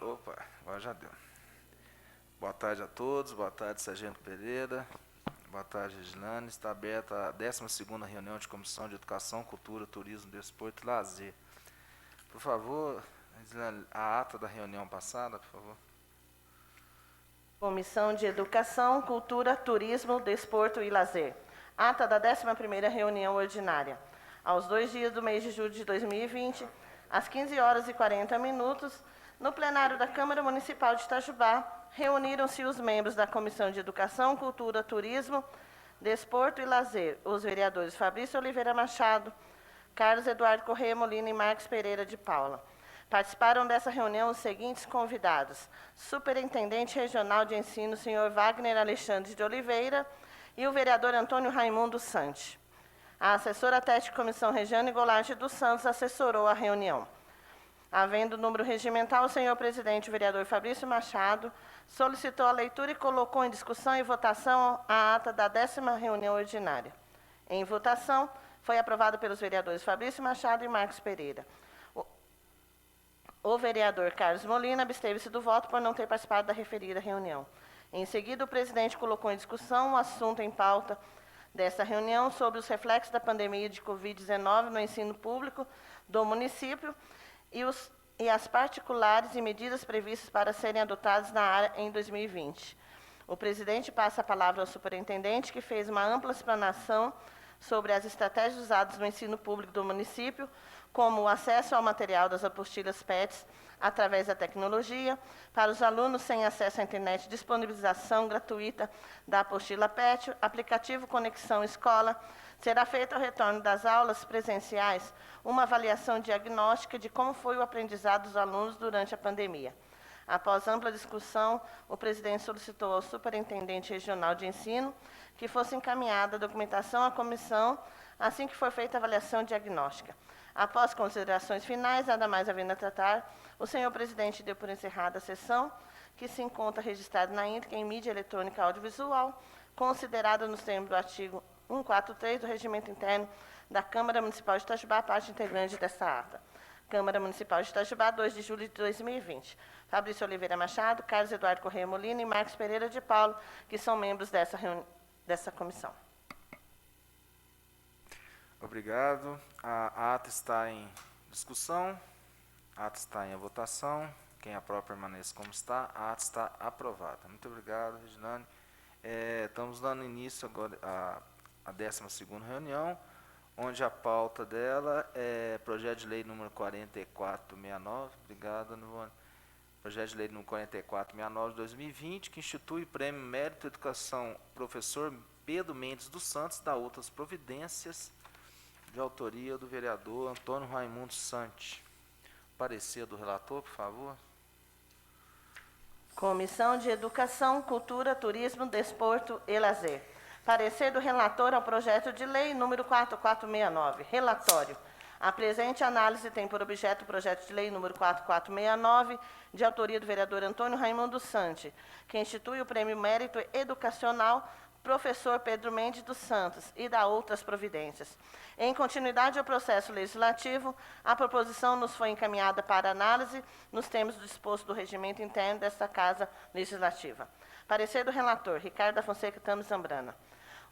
Opa, agora já deu. Boa tarde a todos, boa tarde, Sargento Pereira, boa tarde, Reginane. Está aberta a 12ª reunião de Comissão de Educação, Cultura, Turismo, Desporto e Lazer. Por favor, Reginane, a ata da reunião passada, por favor. Comissão de Educação, Cultura, Turismo, Desporto e Lazer. Ata da 11ª reunião ordinária. Aos 2 dias do mês de julho de 2020, às 15h40, no plenário da Câmara Municipal de Itajubá, reuniram-se os membros da Comissão de Educação, Cultura, Turismo, Desporto e Lazer, os vereadores Fabrício Oliveira Machado, Carlos Eduardo Corrêa Molina e Marcos Pereira de Paula. Participaram dessa reunião os seguintes convidados: Superintendente Regional de Ensino, senhor Wagner Alexandre de Oliveira, e o vereador Antônio Raimundo Santi. A assessora técnica de Comissão Regiane Goulart dos Santos assessorou a reunião. Havendo número regimental, o senhor presidente, o vereador Fabrício Machado, solicitou a leitura e colocou em discussão e votação a ata da 10ª reunião ordinária. Em votação, foi aprovado pelos vereadores Fabrício Machado e Marcos Pereira. O vereador Carlos Molina absteve-se do voto por não ter participado da referida reunião. Em seguida, o presidente colocou em discussão o assunto em pauta desta reunião sobre os reflexos da pandemia de Covid-19 no ensino público do município e as particulares e medidas previstas para serem adotadas na área em 2020. O presidente passa a palavra ao superintendente, que fez uma ampla explanação sobre as estratégias usadas no ensino público do município, como o acesso ao material das apostilas PETs através da tecnologia, para os alunos sem acesso à internet, disponibilização gratuita da apostila PET, aplicativo Conexão Escola. Será feito ao retorno das aulas presenciais uma avaliação diagnóstica de como foi o aprendizado dos alunos durante a pandemia. Após ampla discussão, o presidente solicitou ao superintendente regional de ensino que fosse encaminhada a documentação à comissão assim que for feita a avaliação diagnóstica. Após considerações finais, nada mais havendo a tratar, o senhor presidente deu por encerrada a sessão, que se encontra registrada na íntegra em mídia eletrônica audiovisual, considerada nos termos do artigo 143 do Regimento Interno da Câmara Municipal de Itajubá, parte integrante desta ata. Câmara Municipal de Itajubá, 2 de julho de 2020. Fabrício Oliveira Machado, Carlos Eduardo Corrêa Molina e Marcos Pereira de Paulo, que são membros dessa comissão. Obrigado. A ata está em discussão, a ata está em votação. Quem aprova permaneça como está. A ata está aprovada. Muito obrigado, Reginane. Estamos dando início agora à 12ª reunião, onde a pauta dela é projeto de lei número 4469. Obrigado, Ana. Projeto de lei número 4469 de 2020, que institui o Prêmio Mérito Educação Professor Pedro Mendes dos Santos, da outras providências, de autoria do vereador Antônio Raimundo Santi. Parecer do relator, por favor. Comissão de Educação, Cultura, Turismo, Desporto e Lazer. Parecer do relator ao projeto de lei número 4469. Relatório. A presente análise tem por objeto o projeto de lei número 4469, de autoria do vereador Antônio Raimundo Santi, que institui o Prêmio Mérito Educacional Professor Pedro Mendes dos Santos e da outras providências. Em continuidade ao processo legislativo, a proposição nos foi encaminhada para análise nos termos do disposto do regimento interno desta Casa Legislativa. Parecer do relator, Ricardo da Fonseca Tamos Zambrana.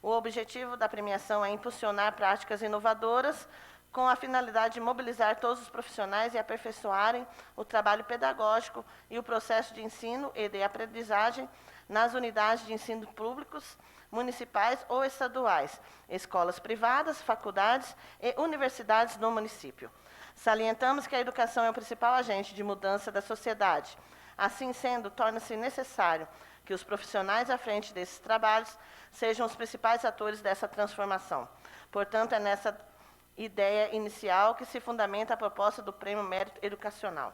O objetivo da premiação é impulsionar práticas inovadoras com a finalidade de mobilizar todos os profissionais e aperfeiçoarem o trabalho pedagógico e o processo de ensino e de aprendizagem nas unidades de ensino públicos, municipais ou estaduais, escolas privadas, faculdades e universidades no município. Salientamos que a educação é o principal agente de mudança da sociedade. Assim sendo, torna-se necessário que os profissionais à frente desses trabalhos sejam os principais atores dessa transformação. Portanto, é nessa ideia inicial que se fundamenta a proposta do Prêmio Mérito Educacional.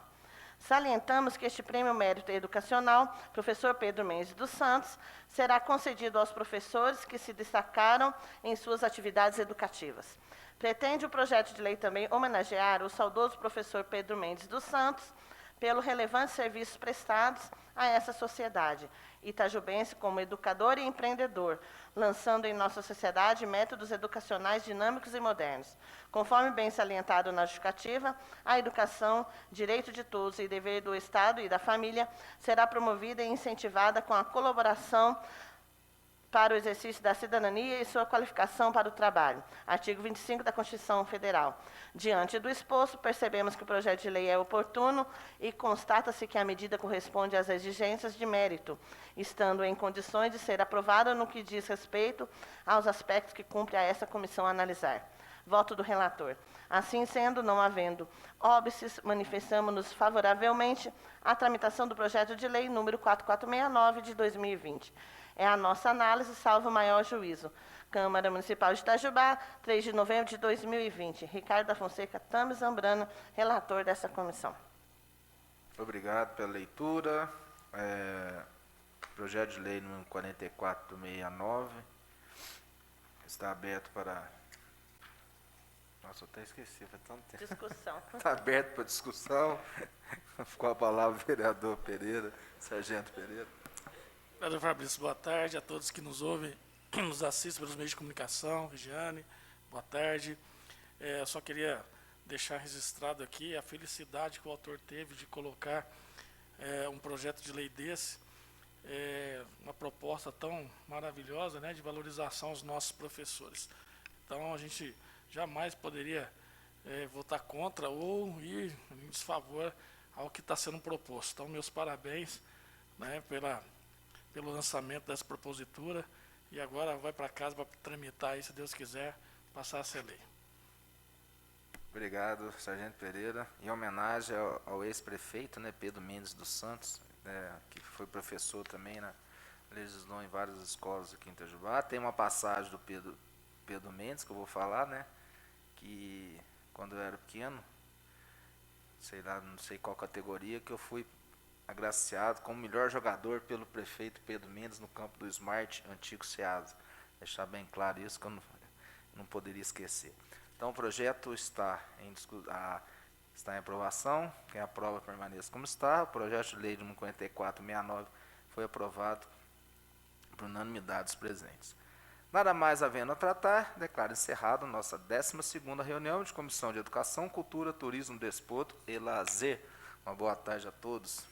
Salientamos que este Prêmio Mérito Educacional, professor Pedro Mendes dos Santos, será concedido aos professores que se destacaram em suas atividades educativas. Pretende o projeto de lei também homenagear o saudoso professor Pedro Mendes dos Santos pelo relevantes serviços prestados a essa sociedade itajubense como educador e empreendedor, lançando em nossa sociedade métodos educacionais dinâmicos e modernos. Conforme bem salientado na justificativa, a educação, direito de todos e dever do Estado e da família, será promovida e incentivada com a colaboração para o exercício da cidadania e sua qualificação para o trabalho. Artigo 25 da Constituição Federal. Diante do exposto, percebemos que o projeto de lei é oportuno e constata-se que a medida corresponde às exigências de mérito, estando em condições de ser aprovada no que diz respeito aos aspectos que cumpre a essa comissão analisar. Voto do relator. Assim sendo, não havendo óbices, manifestamos-nos favoravelmente à tramitação do projeto de lei número 4469 de 2020. É a nossa análise, salvo maior juízo. Câmara Municipal de Itajubá, 3 de novembro de 2020. Ricardo da Fonseca Tami Zambrano, relator dessa comissão. Obrigado pela leitura. Projeto de lei número 4469 está aberto para... Nossa, eu até esqueci, faz tanto tempo. Discussão. Está aberto para discussão. Ficou a palavra o vereador Pereira, Sargento Pereira. Vereador Fabrício, boa tarde a todos que nos ouvem, nos assistem pelos meios de comunicação. Regiane, boa tarde. Eu só queria deixar registrado aqui a felicidade que o autor teve de colocar um projeto de lei desse, uma proposta tão maravilhosa, né, de valorização aos nossos professores. Então, a gente jamais poderia votar contra ou ir em desfavor ao que está sendo proposto. Então, meus parabéns, né, pelo lançamento dessa propositura, e agora vai para casa para tramitar aí, se Deus quiser, passar a ser lei. Obrigado, Sargento Pereira. Em homenagem ao ex-prefeito, né, Pedro Mendes dos Santos, que foi professor também, né, legislou em várias escolas aqui em Itajubá. Tem uma passagem do Pedro Mendes, que eu vou falar, né, que quando eu era pequeno, sei lá, não sei qual categoria, que eu fui agraciado como melhor jogador pelo prefeito Pedro Mendes no campo do Smart, antigo Ceasa. Deixar bem claro isso, que eu não poderia esquecer. Então, o projeto está em aprovação. Quem aprova, permaneça como está. O projeto de lei número 4469 foi aprovado por unanimidade dos presentes. Nada mais havendo a tratar, declaro encerrada a nossa 12ª reunião de Comissão de Educação, Cultura, Turismo, Desporto e Lazer. Uma boa tarde a todos.